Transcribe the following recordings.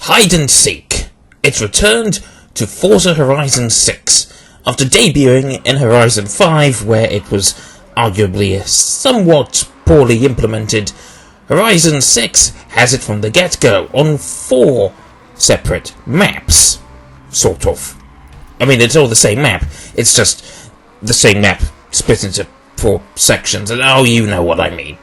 Hide and Seek. It's returned to Forza Horizon 6 after debuting in Horizon 5, where it was arguably somewhat poorly implemented. Horizon 6 has it from the get-go on 4 separate maps, sort of. I mean, it's all the same map, it's just the same map split into 4 sections, and oh, you know what I mean.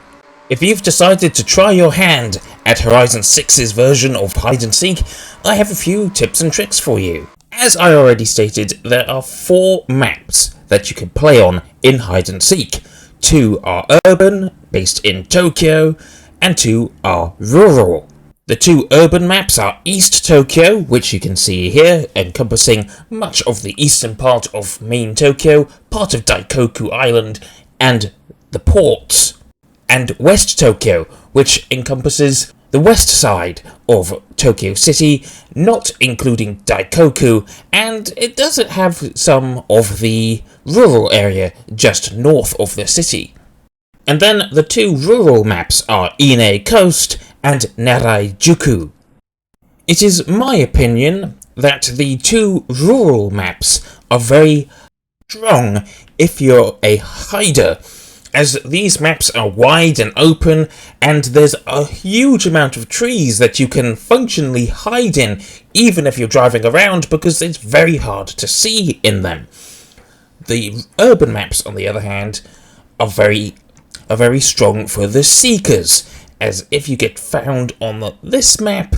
If you've decided to try your hand at Horizon 6's version of Hide and Seek, I have a few tips and tricks for you. As I already stated, there are 4 maps that you can play on in Hide and Seek. 2 are urban, based in Tokyo, and 2 are rural. The 2 urban maps are East Tokyo, which you can see here, encompassing much of the eastern part of main Tokyo, part of Daikoku Island, and the ports. And West Tokyo, which encompasses the west side of Tokyo City, not including Daikoku, and it doesn't have some of the rural area just north of the city. And then the 2 rural maps are Ine Coast and Narajuku. It is my opinion that the 2 rural maps are very strong if you're a hider, as these maps are wide and open, and there's a huge amount of trees that you can functionally hide in, even if you're driving around, because it's very hard to see in them. The urban maps, on the other hand, are very strong for the seekers, as if you get found on this map,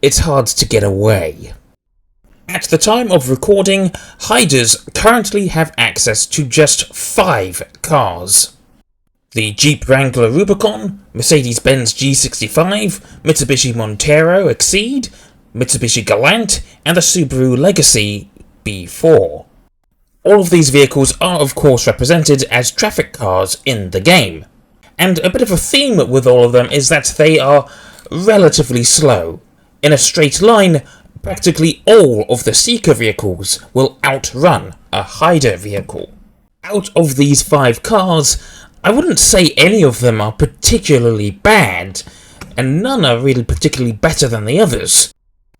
it's hard to get away. At the time of recording, hiders currently have access to just 5 cars. The Jeep Wrangler Rubicon, Mercedes-Benz G65, Mitsubishi Montero Exceed, Mitsubishi Galant, and the Subaru Legacy B4. All of these vehicles are of course represented as traffic cars in the game. And a bit of a theme with all of them is that they are relatively slow. In a straight line, practically all of the seeker vehicles will outrun a hider vehicle. Out of these 5 cars, I wouldn't say any of them are particularly bad, and none are really particularly better than the others.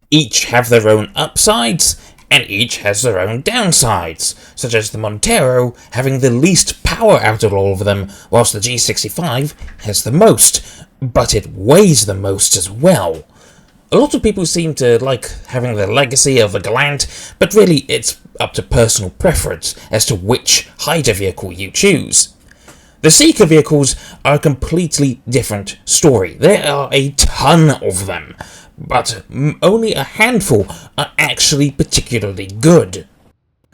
Each have their own upsides, and each has their own downsides, such as the Montero having the least power out of all of them, whilst the G65 has the most, but it weighs the most as well. A lot of people seem to like having the Legacy of the Galant, but really it's up to personal preference as to which hider vehicle you choose. The seeker vehicles are a completely different story. There are a ton of them, but only a handful are actually particularly good.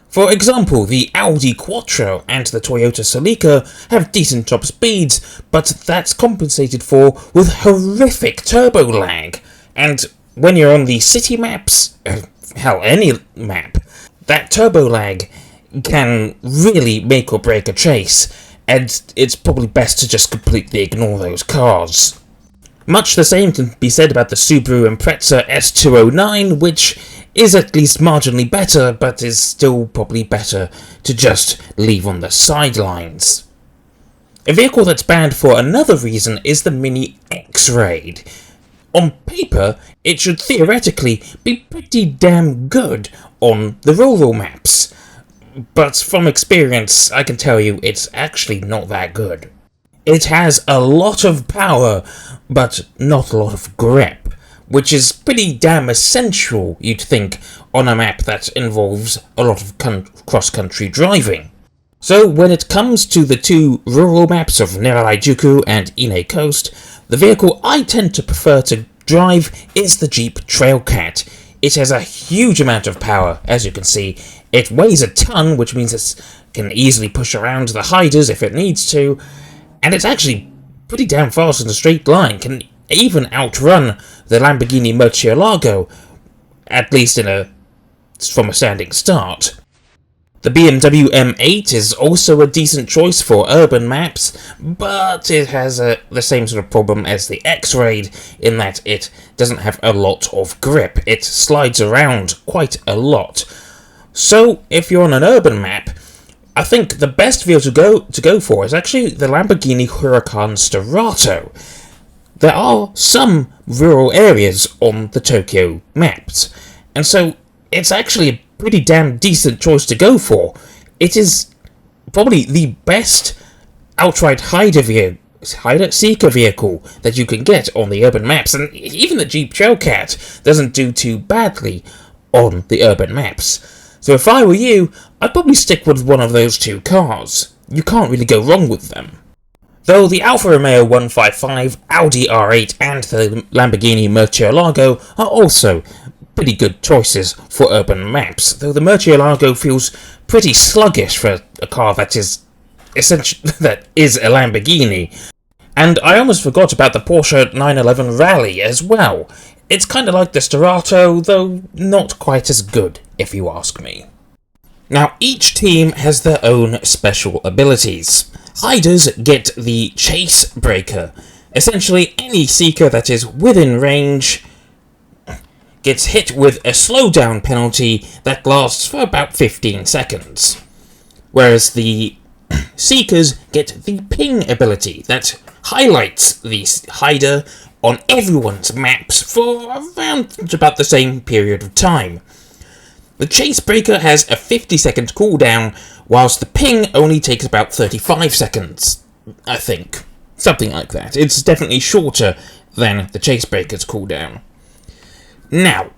For example, the Audi Quattro and the Toyota Celica have decent top speeds, but that's compensated for with horrific turbo lag. And when you're on the city maps, hell, any map, that turbo lag can really make or break a chase, and it's probably best to just completely ignore those cars. Much the same can be said about the Subaru Impreza S209, which is at least marginally better, but is still probably better to just leave on the sidelines. A vehicle that's bad for another reason is the Mini X-Raid. On paper, it should theoretically be pretty damn good on the rural maps, but from experience, I can tell you it's actually not that good. It has a lot of power, but not a lot of grip, which is pretty damn essential, you'd think, on a map that involves a lot of cross-country driving. So when it comes to the 2 rural maps of Narajuku and Ine Coast, the vehicle I tend to prefer to drive is the Jeep Trailcat. It has a huge amount of power, as you can see. It weighs a ton, which means it can easily push around the hiders if it needs to, and it's actually pretty damn fast in a straight line, can even outrun the Lamborghini Murcielago, at least from a standing start. The BMW M8 is also a decent choice for urban maps, but it has the same sort of problem as the X-Raid in that it doesn't have a lot of grip. It slides around quite a lot. So, if you're on an urban map, I think the best vehicle to go for is actually the Lamborghini Huracan Starato. there are some rural areas on the Tokyo maps, and so it's actually a pretty damn decent choice to go for. It is probably the best outright hider-seeker vehicle that you can get on the urban maps, and even the Jeep Trailcat doesn't do too badly on the urban maps. So if I were you, I'd probably stick with one of those two cars. You can't really go wrong with them. Though the Alfa Romeo 155, Audi R8 and the Lamborghini Murcielago are also pretty good choices for urban maps, though the Murcielago feels pretty sluggish for a car that is essentially that is a Lamborghini. And I almost forgot about the Porsche 911 Rally as well. It's kind of like the Sterato, though not quite as good, if you ask me. Now, each team has their own special abilities. Hiders get the Chase Breaker. Essentially, any seeker that is within range gets hit with a slowdown penalty that lasts for about 15 seconds. Whereas the seekers get the Ping ability that highlights the hider on everyone's maps for around about the same period of time. The Chase Breaker has a 50-second cooldown, whilst the Ping only takes about 35 seconds, I think. Something like that. It's definitely shorter than the Chase Breaker's cooldown. Now,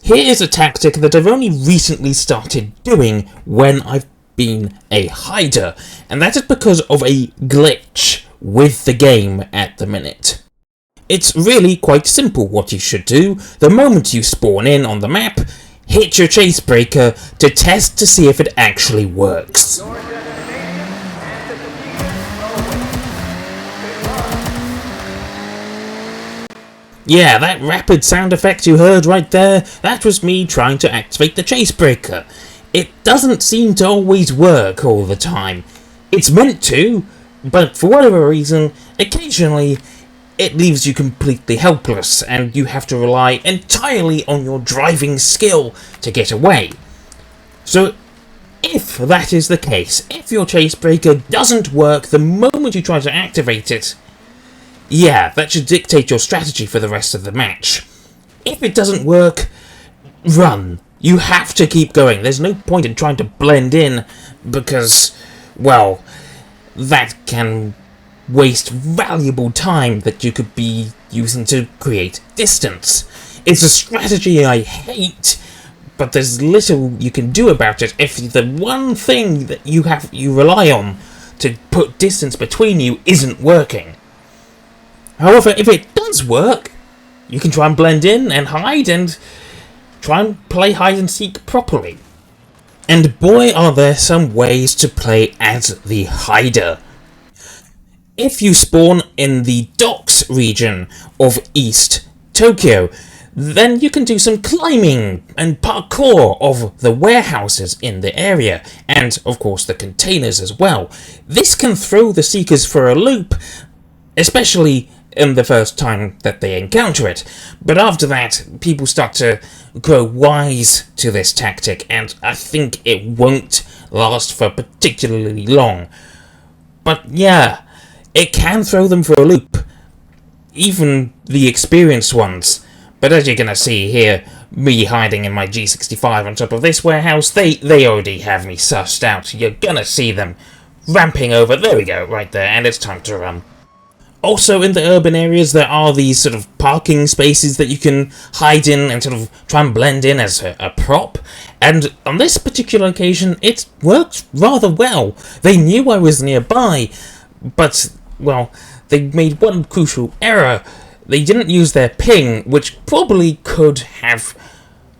here is a tactic that I've only recently started doing when I've been a hider, and that is because of a glitch with the game at the minute. It's really quite simple what you should do. The moment you spawn in on the map, hit your Chase Breaker to test to see if it actually works. Yeah, that rapid sound effect you heard right there, that was me trying to activate the Chase Breaker. It doesn't seem to always work all the time. It's meant to, but for whatever reason, occasionally it leaves you completely helpless, and you have to rely entirely on your driving skill to get away. So, if that is the case, if your Chase Breaker doesn't work the moment you try to activate it, yeah, that should dictate your strategy for the rest of the match. If it doesn't work, run. You have to keep going. There's no point in trying to blend in, because, well, that can waste valuable time that you could be using to create distance. It's a strategy I hate, but there's little you can do about it if the one thing that you rely on to put distance between you isn't working. However, if it does work, you can try and blend in and hide and try and play hide and seek properly. And boy, are there some ways to play as the hider. If you spawn in the docks region of East Tokyo, then you can do some climbing and parkour of the warehouses in the area, and of course the containers as well. This can throw the seekers for a loop, especially in the first time that they encounter it, but after that people start to grow wise to this tactic, and I think it won't last for particularly long. But yeah, it can throw them for a loop, even the experienced ones. But as you're gonna see here, me hiding in my G65 on top of this warehouse, they already have me sussed out. You're gonna see them ramping over. There we go, right there, and it's time to run. Also, in the urban areas, there are these sort of parking spaces that you can hide in and sort of try and blend in as a prop. And on this particular occasion, it worked rather well. They knew I was nearby, but, well, they made one crucial error. They didn't use their ping, which probably could have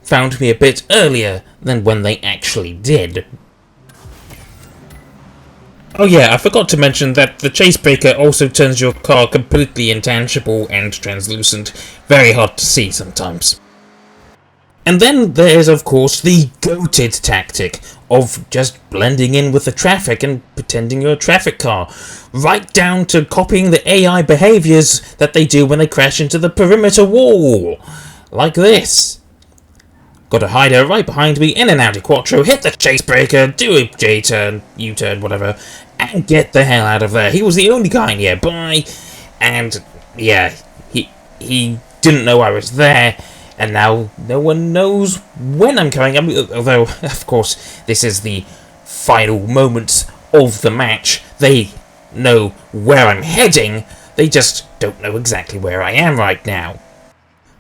found me a bit earlier than when they actually did. Oh yeah, I forgot to mention that the Chase Breaker also turns your car completely intangible and translucent. Very hard to see sometimes. And then there's of course the goated tactic of just blending in with the traffic and pretending you're a traffic car, right down to copying the AI behaviours that they do when they crash into the perimeter wall. Like this. Got a hider right behind me in an Audi Quattro, hit the Chase Breaker, do a J-turn, U-turn, whatever, and get the hell out of there. He was the only guy nearby, and yeah, he didn't know I was there, and now no one knows when I'm coming. Although, of course, this is the final moments of the match. They know where I'm heading, they just don't know exactly where I am right now.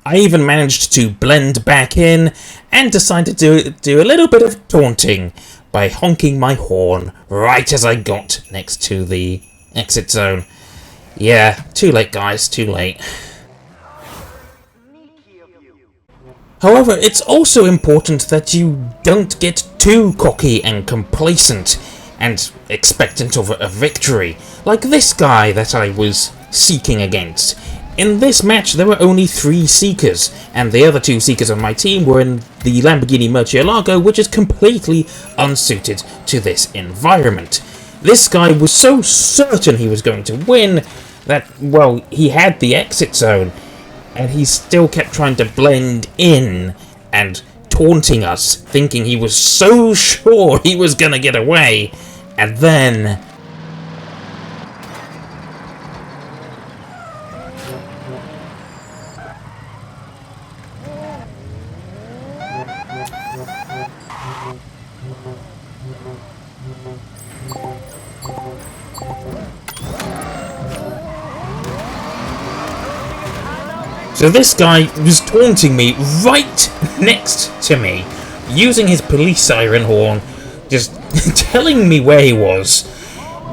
I even managed to blend back in and decided to do a little bit of taunting by honking my horn right as I got next to the exit zone. Yeah, too late guys, too late. However, it's also important that you don't get too cocky and complacent and expectant of a victory, like this guy that I was seeking against. In this match, there were only 3 Seekers, and the other 2 Seekers on my team were in the Lamborghini Murcielago, which is completely unsuited to this environment. This guy was so certain he was going to win that, well, he had the exit zone, and he still kept trying to blend in and taunting us, thinking he was so sure he was going to get away, and then... So this guy was taunting me right next to me, using his police siren horn, just telling me where he was.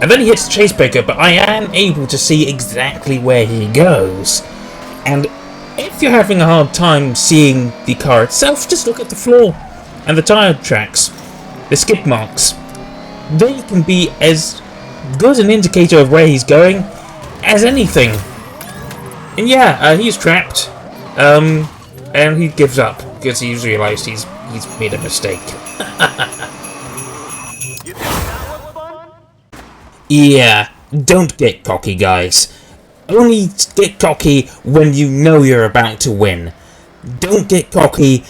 And then he hits the chase breaker, but I am able to see exactly where he goes. And if you're having a hard time seeing the car itself, just look at the floor and the tyre tracks, the skid marks. They can be as good an indicator of where he's going as anything. And yeah, he's trapped, and he gives up because he's realised he's made a mistake. Yeah, don't get cocky, guys. Only get cocky when you know you're about to win. Don't get cocky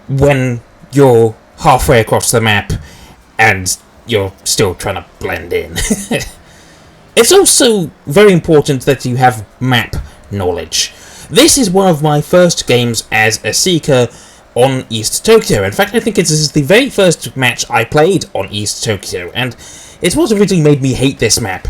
when you're halfway across the map and you're still trying to blend in. It's also very important that you have map knowledge. This is one of my first games as a Seeker on East Tokyo. In fact, I think this is the very first match I played on East Tokyo, and it's what originally made me hate this map.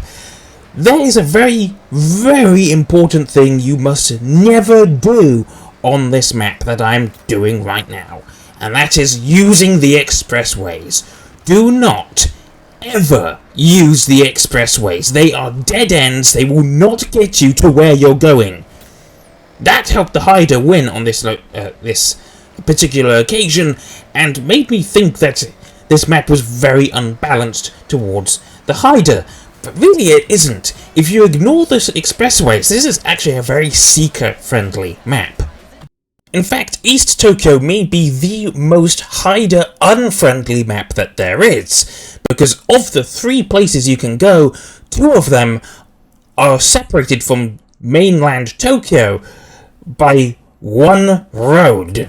There is a very, very important thing you must never do on this map that I'm doing right now, and that is using the expressways. Do not ever use the expressways. They are dead ends. They will not get you to where you're going. That helped the Hider win on this particular occasion, and made me think that this map was very unbalanced towards the Hider. But really it isn't. If you ignore the expressways, this is actually a very Seeker-friendly map. In fact, East Tokyo may be the most Hider-unfriendly map that there is, because of the 3 places you can go, 2 of them are separated from mainland Tokyo by 1 road.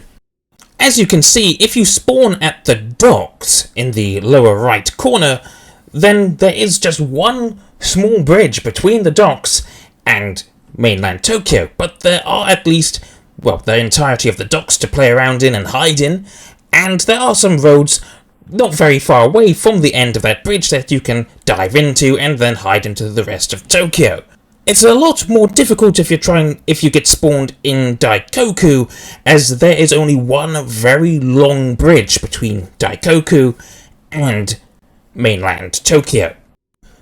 As you can see, if you spawn at the docks in the lower right corner, then there is just 1 small bridge between the docks and mainland Tokyo, but there are at least, well, the entirety of the docks to play around in and hide in, and there are some roads not very far away from the end of that bridge that you can dive into and then hide into the rest of Tokyo. It's a lot more difficult if you get spawned in Daikoku, as there is only 1 very long bridge between Daikoku and mainland Tokyo.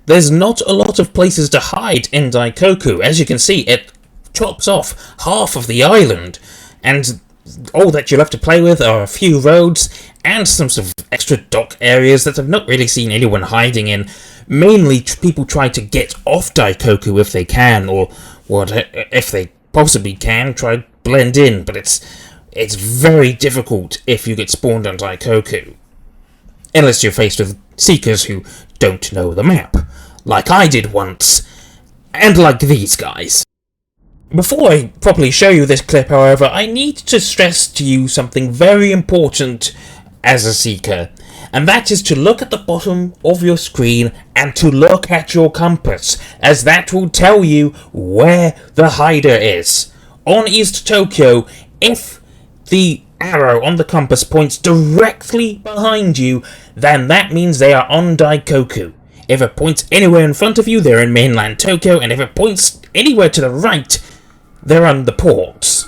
There's not a lot of places to hide in Daikoku. As you can see, it chops off half of the island, and all that you'll have to play with are a few roads and some sort of extra dock areas that I've not really seen anyone hiding in. Mainly people try to get off Daikoku if they can, or if they possibly can, try to blend in, but it's very difficult if you get spawned on Daikoku. Unless you're faced with Seekers who don't know the map, like I did once, and like these guys. Before I properly show you this clip, however, I need to stress to you something very important as a Seeker, and that is to look at the bottom of your screen and to look at your compass, as that will tell you where the Hider is. on East Tokyo, if the arrow on the compass points directly behind you, then that means they are on Daikoku. If it points anywhere in front of you, they're in mainland Tokyo, and if it points anywhere to the right, they're on the ports.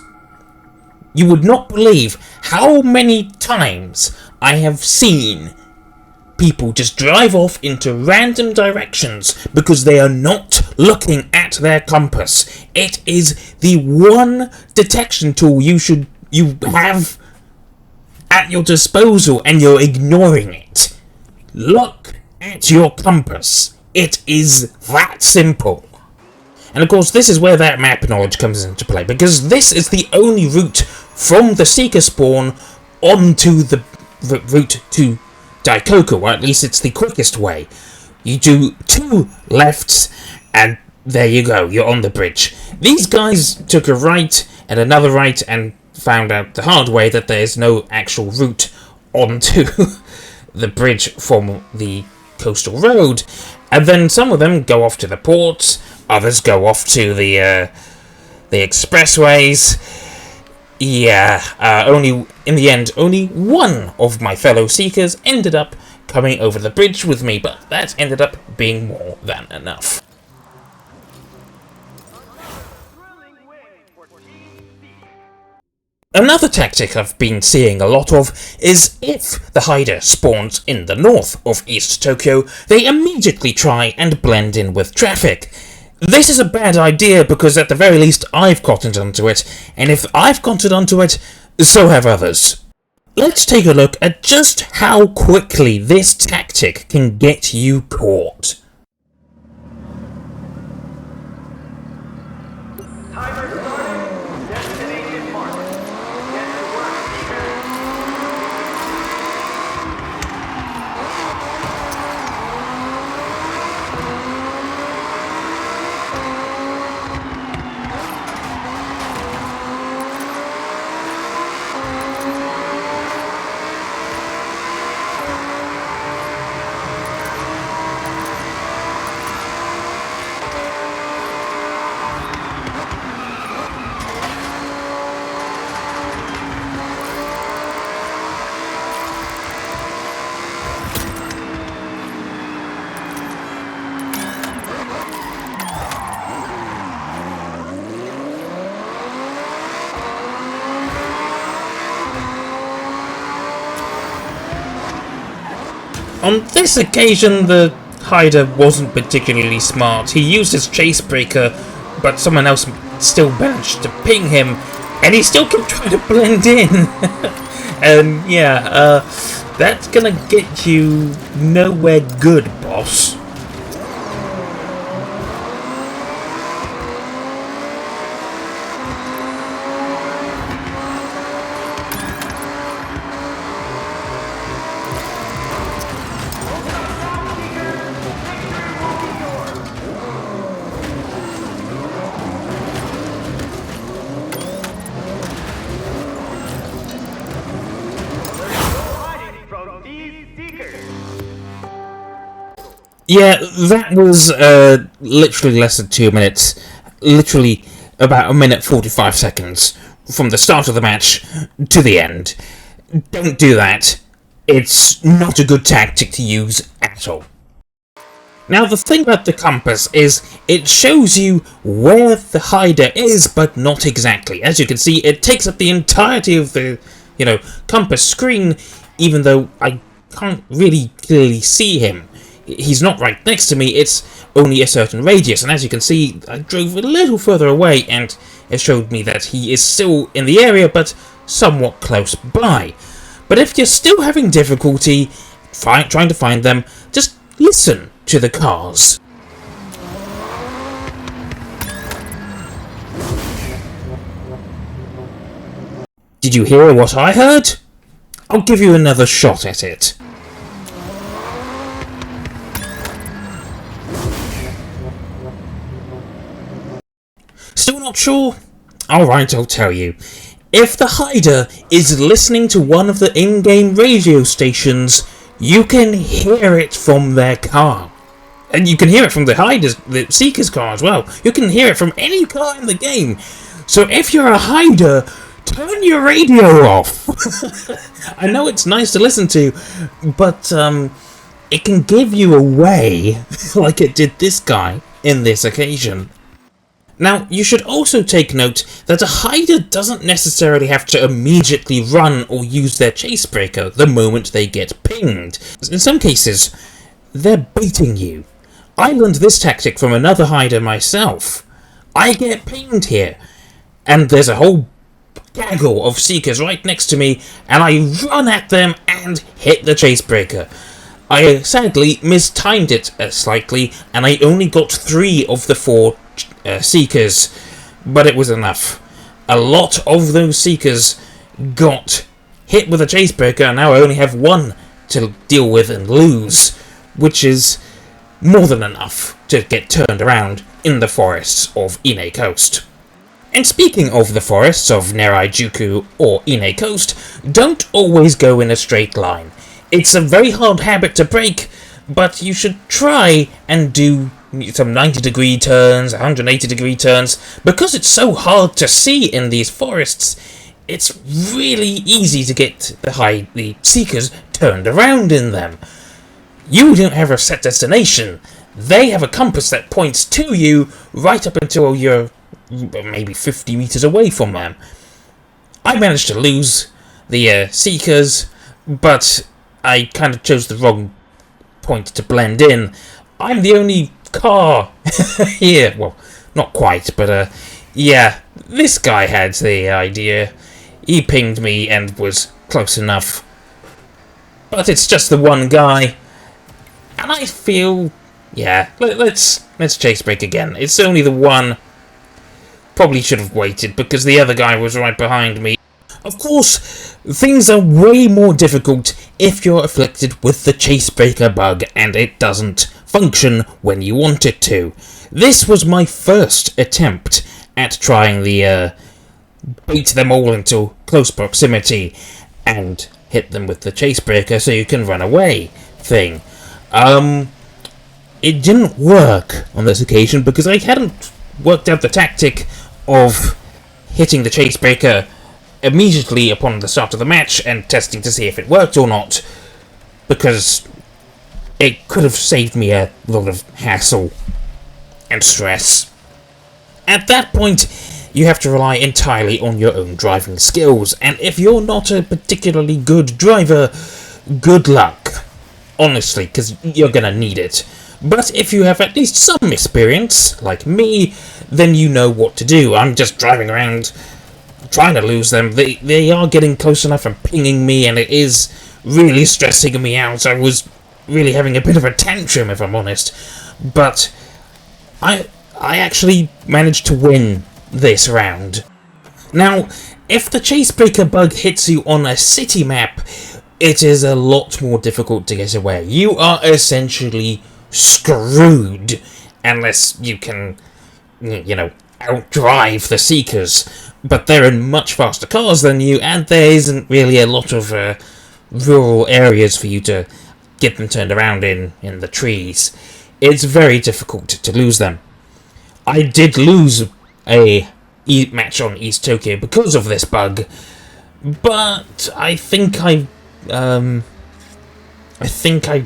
You would not believe how many times I have seen people just drive off into random directions because they are not looking at their compass. It is the one detection tool you have at your disposal, and you're ignoring it. Look at your compass. It is that simple. And of course, this is where that map knowledge comes into play, because this is the only route from the Seeker spawn onto the route to Daikoku, or at least it's the quickest way. You do 2 lefts, and there you go, you're on the bridge. These guys took a right and another right and found out the hard way that there's no actual route onto the bridge from the coastal road. And then some of them go off to the ports, others go off to the expressways. Yeah, in the end, only one of my fellow Seekers ended up coming over the bridge with me, but that ended up being more than enough. Another tactic I've been seeing a lot of is if the hider spawns in the north of East Tokyo, they immediately try and blend in with traffic. This is a bad idea because at the very least I've cottoned onto it, and if I've cottoned onto it, so have others. Let's take a look at just how quickly this tactic can get you caught. On this occasion, the hider wasn't particularly smart. He used his chase breaker, but someone else still managed to ping him, and he still kept trying to blend in. And yeah, that's gonna get you nowhere good, boss. Yeah, that was literally less than 2 minutes. Literally about 1:45 seconds from the start of the match to the end. Don't do that. It's not a good tactic to use at all. Now, the thing about the compass is it shows you where the hider is, but not exactly. As you can see, it takes up the entirety of the, compass screen, even though I can't really clearly see him. He's not right next to me, it's only a certain radius, and as you can see, I drove a little further away, and it showed me that he is still in the area, but somewhat close by. But if you're still having difficulty trying to find them, just listen to the cars. Did you hear what I heard? I'll give you another shot at it. Still not sure? Alright, I'll tell you. If the hider is listening to one of the in-game radio stations, you can hear it from their car. And you can hear it from the Seeker's car as well. You can hear it from any car in the game. So if you're a hider, turn your radio off. I know it's nice to listen to, but it can give you away like it did this guy in this occasion. Now, you should also take note that a hider doesn't necessarily have to immediately run or use their chase breaker the moment they get pinged. In some cases, they're baiting you. I learned this tactic from another hider myself. I get pinged here, and there's a whole gaggle of seekers right next to me, and I run at them and hit the chase breaker. I sadly mistimed it slightly, and I only got 3 of the 4 seekers, but it was enough. A lot of those seekers got hit with a chase breaker, and now I only have 1 to deal with and lose, which is more than enough to get turned around in the forests of Ine Coast. And speaking of the forests of Neraijuku or Ine Coast, don't always go in a straight line. It's a very hard habit to break, but you should try and do some 90-degree turns, 180-degree turns. Because it's so hard to see in these forests, it's really easy to get the seekers turned around in them. You don't have a set destination. They have a compass that points to you right up until you're maybe 50 meters away from them. I managed to lose the seekers, but I kind of chose the wrong point to blend in. I'm the only car here. Well, not quite, but yeah, this guy had the idea. He pinged me and was close enough. But it's just the one guy. And I feel, yeah, let's chase break again. It's only the one. Probably should have waited because the other guy was right behind me. Of course, things are way more difficult if you're afflicted with the chase breaker bug and it doesn't function when you want it to. This was my first attempt at trying the bait them all into close proximity and hit them with the chase breaker so you can run away thing. It didn't work on this occasion because I hadn't worked out the tactic of hitting the chase breaker immediately upon the start of the match and testing to see if it worked or not, because it could have saved me a lot of hassle and stress. At that point, you have to rely entirely on your own driving skills, and if you're not a particularly good driver, good luck. Honestly, because you're gonna need it. But if you have at least some experience, like me, then you know what to do. I'm just driving around, trying to lose them. They are getting close enough and pinging me, and it is really stressing me out. I was really having a bit of a tantrum, if I'm honest. But I actually managed to win this round. Now, if the chase breaker bug hits you on a city map, it is a lot more difficult to get away. You are essentially screwed unless you can, outdrive the seekers. But they're in much faster cars than you, and there isn't really a lot of rural areas for you to get them turned around in the trees. It's very difficult to lose them. I did lose a match on East Tokyo because of this bug, but I think I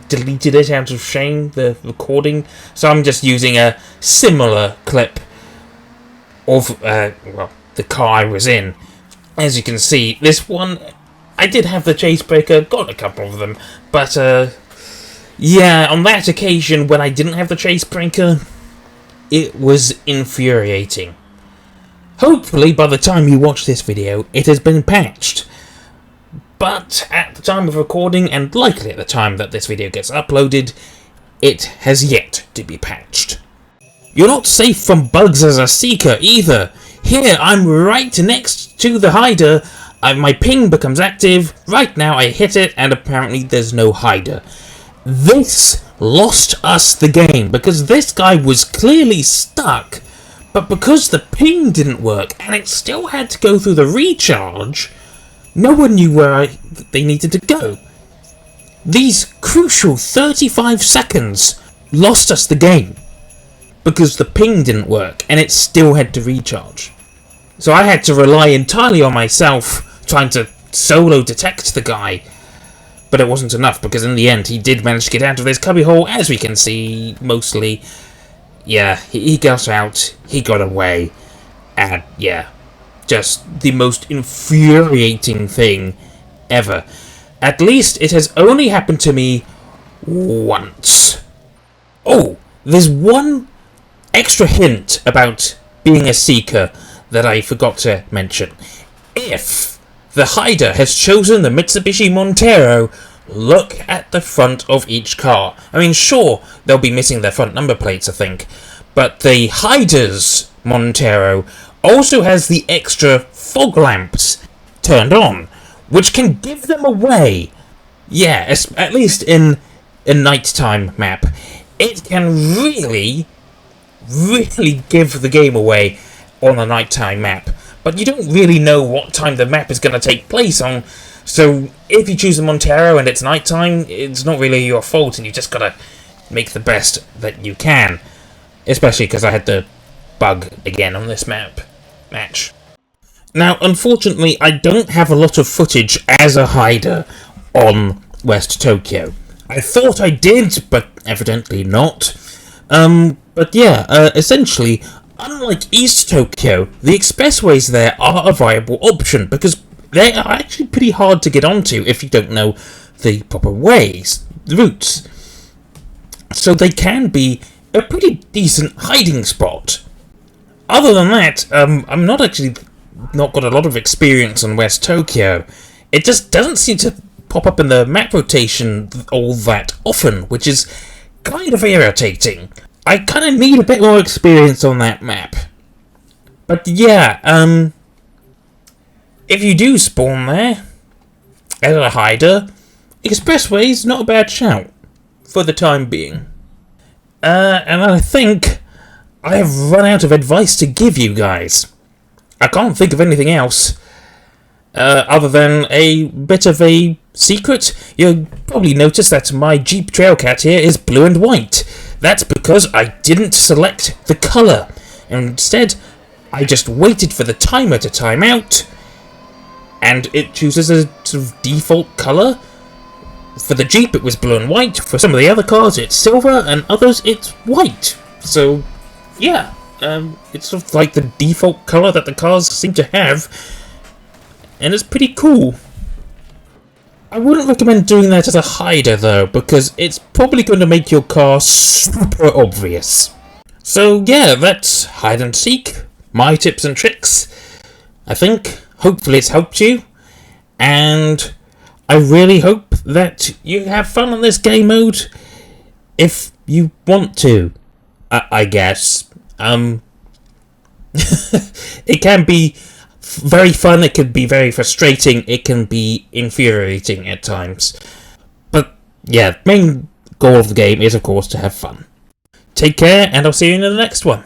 deleted it out of shame, the recording, so I'm just using a similar clip of, the car I was in. As you can see, this one, I did have the chase breaker, got a couple of them, but, yeah, on that occasion, when I didn't have the chase breaker, it was infuriating. Hopefully, by the time you watch this video, it has been patched. But at the time of recording, and likely at the time that this video gets uploaded, it has yet to be patched. You're not safe from bugs as a seeker either. Here, I'm right next to the hider. My ping becomes active. Right now, I hit it, and apparently there's no hider. This lost us the game, because this guy was clearly stuck, but because the ping didn't work, and it still had to go through the recharge, no one knew where they needed to go. These crucial 35 seconds lost us the game, because the ping didn't work, and it still had to recharge. So I had to rely entirely on myself trying to solo detect the guy. But it wasn't enough, because in the end he did manage to get out of this cubbyhole, as we can see, mostly. Yeah, he got out, he got away, and yeah, just the most infuriating thing ever. At least it has only happened to me once. Oh, there's one extra hint about being a seeker that I forgot to mention. If the hider has chosen the Mitsubishi Montero, look at the front of each car. I mean, sure, they'll be missing their front number plates, I think, but the hider's Montero also has the extra fog lamps turned on, which can give them away. Yeah, at least in a nighttime map. It can really give the game away on a nighttime map. But you don't really know what time the map is going to take place on, so if you choose the Montero and it's nighttime, it's not really your fault, and you just got to make the best that you can. Especially because I had the bug again on this match. Now, unfortunately, I don't have a lot of footage as a hider on West Tokyo. I thought I did, but evidently not. But yeah, essentially, unlike East Tokyo, the expressways there are a viable option, because they are actually pretty hard to get onto if you don't know the proper ways, the routes. So they can be a pretty decent hiding spot. Other than that, I'm not got a lot of experience on West Tokyo. It just doesn't seem to pop up in the map rotation all that often, which is kind of irritating. I kind of need a bit more experience on that map. But yeah, if you do spawn there as a hider, expressway's not a bad shout for the time being. And I think I have run out of advice to give you guys. I can't think of anything else other than a bit of a secret. You'll probably notice that my Jeep Trailcat here is blue and white. That's because I didn't select the colour. Instead, I just waited for the timer to time out, and it chooses a sort of default colour. For the Jeep, it was blue and white. For some of the other cars, it's silver, and others, it's white. So, yeah, it's sort of like the default colour that the cars seem to have, and it's pretty cool. I wouldn't recommend doing that as a hider, though, because it's probably going to make your car super obvious. So, yeah, that's hide and seek. My tips and tricks. I think, hopefully it's helped you, and I really hope that you have fun on this game mode, if you want to, I guess. It can be very fun, it can be very frustrating, it can be infuriating at times. But, yeah, the main goal of the game is, of course, to have fun. Take care, and I'll see you in the next one.